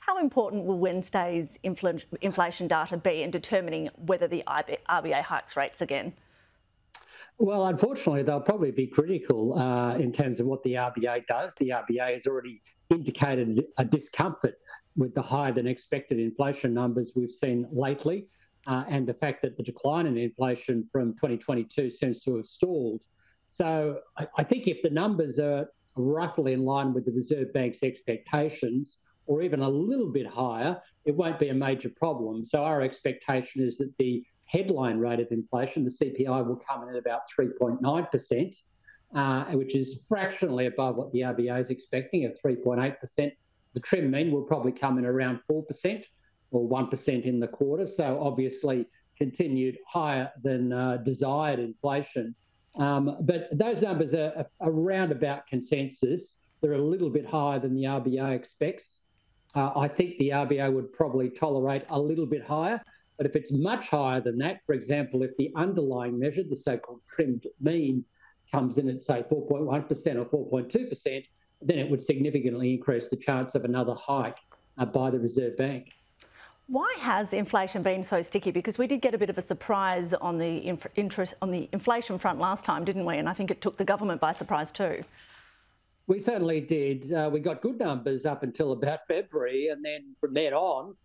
How important will Wednesday's inflation data be in determining whether the RBA hikes rates again? Well, unfortunately, they'll probably be critical in terms of what the RBA does. The RBA has already indicated a discomfort with the higher than expected inflation numbers we've seen lately, and the fact that the decline in inflation from 2022 seems to have stalled. So I think if the numbers are roughly in line with the Reserve Bank's expectations, or even a little bit higher, it won't be a major problem. So our expectation is that the headline rate of inflation, the CPI, will come in at about 3.9%, which is fractionally above what the RBA is expecting at 3.8%. The trim mean will probably come in around 4% or 1% in the quarter. So obviously continued higher than desired inflation. But those numbers are around about consensus. They're a little bit higher than the RBA expects. I think the RBA would probably tolerate a little bit higher. But if it's much higher than that, for example, if the underlying measure, the so-called trimmed mean, comes in at, say, 4.1% or 4.2%, then it would significantly increase the chance of another hike by the Reserve Bank. Why has inflation been so sticky? Because we did get a bit of a surprise on the inflation front last time, didn't we? And I think it took the government by surprise too. We certainly did. We got good numbers up until about February, and then from then on,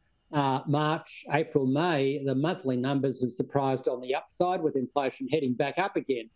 March, April, May, the monthly numbers have surprised on the upside with inflation heading back up again.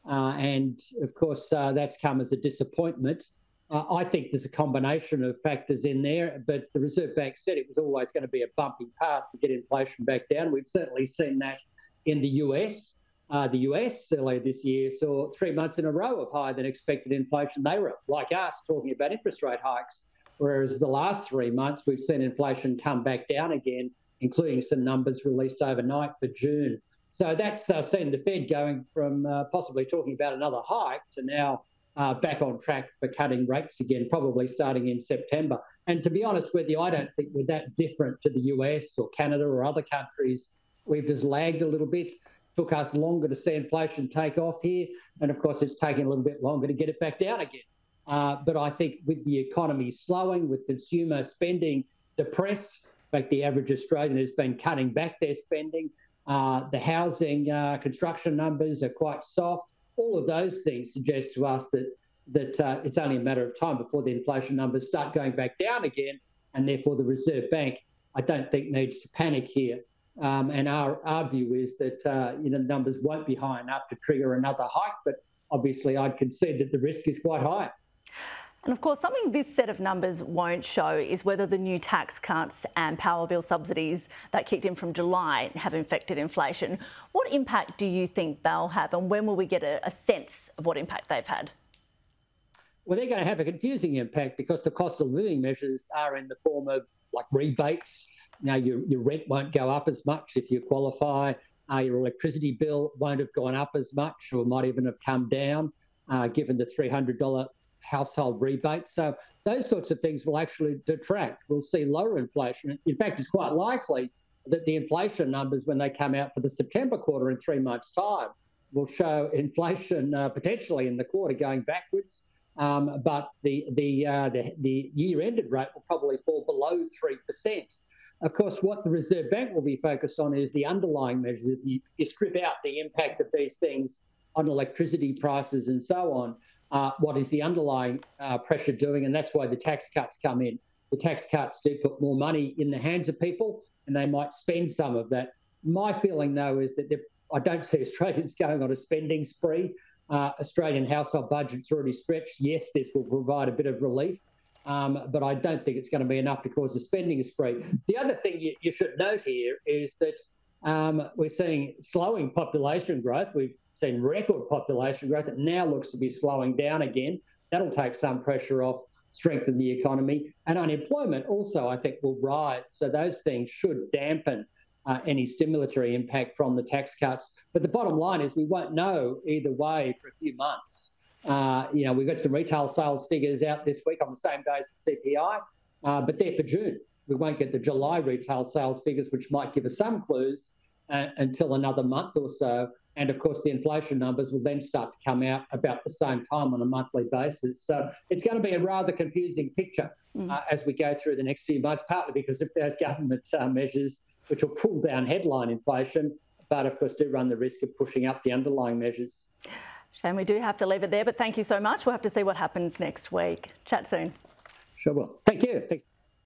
And of course, that's come as a disappointment. I think there's a combination of factors in there, but the Reserve Bank said it was always going to be a bumpy path to get inflation back down. We've certainly seen that in the US. The US earlier this year saw 3 months in a row of higher than expected inflation. They were, like us, talking about interest rate hikes, whereas the last 3 months we've seen inflation come back down again, including some numbers released overnight for June. So that's seen the Fed going from possibly talking about another hike to now back on track for cutting rates again, probably starting in September. And to be honest with you, I don't think we're that different to the US or Canada or other countries. We've just lagged a little bit. Took us longer to see inflation take off here. And of course, it's taking a little bit longer to get it back down again. But I think with the economy slowing, with consumer spending depressed, in fact, the average Australian has been cutting back their spending. The housing construction numbers are quite soft. All of those things suggest to us that it's only a matter of time before the inflation numbers start going back down again, and therefore the Reserve Bank, I don't think, needs to panic here. And our view is that numbers won't be high enough to trigger another hike, but obviously I'd concede that the risk is quite high. And of course, something this set of numbers won't show is whether the new tax cuts and power bill subsidies that kicked in from July have affected inflation. What impact do you think they'll have, and when will we get a sense of what impact they've had? Well, they're going to have a confusing impact because the cost of living measures are in the form of like rebates. Now, your rent won't go up as much if you qualify. Your electricity bill won't have gone up as much, or might even have come down, given the $300 household rebate. So those sorts of things will actually detract. We'll see lower inflation. In fact, it's quite likely that the inflation numbers, when they come out for the September quarter in 3 months' time, will show inflation potentially in the quarter going backwards. But the year-ended rate will probably fall below 3%. Of course, what the Reserve Bank will be focused on is the underlying measures. If you strip out the impact of these things on electricity prices and so on, what is the underlying pressure doing? And that's why the tax cuts come in. The tax cuts do put more money in the hands of people, and they might spend some of that. My feeling, though, is that I don't see Australians going on a spending spree. Australian household budgets are already stretched. Yes, this will provide a bit of relief, but I don't think it's going to be enough to cause a spending spree. The other thing you should note here is that we're seeing slowing population growth. We've seen record population growth. It now looks to be slowing down again. That'll take some pressure off, strengthen the economy. And unemployment also, I think, will rise. So those things should dampen any stimulatory impact from the tax cuts. But the bottom line is we won't know either way for a few months. We've got some retail sales figures out this week on the same day as the CPI, but they're for June. We won't get the July retail sales figures, which might give us some clues until another month or so. And of course, the inflation numbers will then start to come out about the same time on a monthly basis. So it's going to be a rather confusing picture as we go through the next few months, partly because of those government measures which will pull down headline inflation, but of course do run the risk of pushing up the underlying measures. Shane, we do have to leave it there, but thank you so much. We'll have to see what happens next week. Chat soon. Sure will. Thank you. Thanks.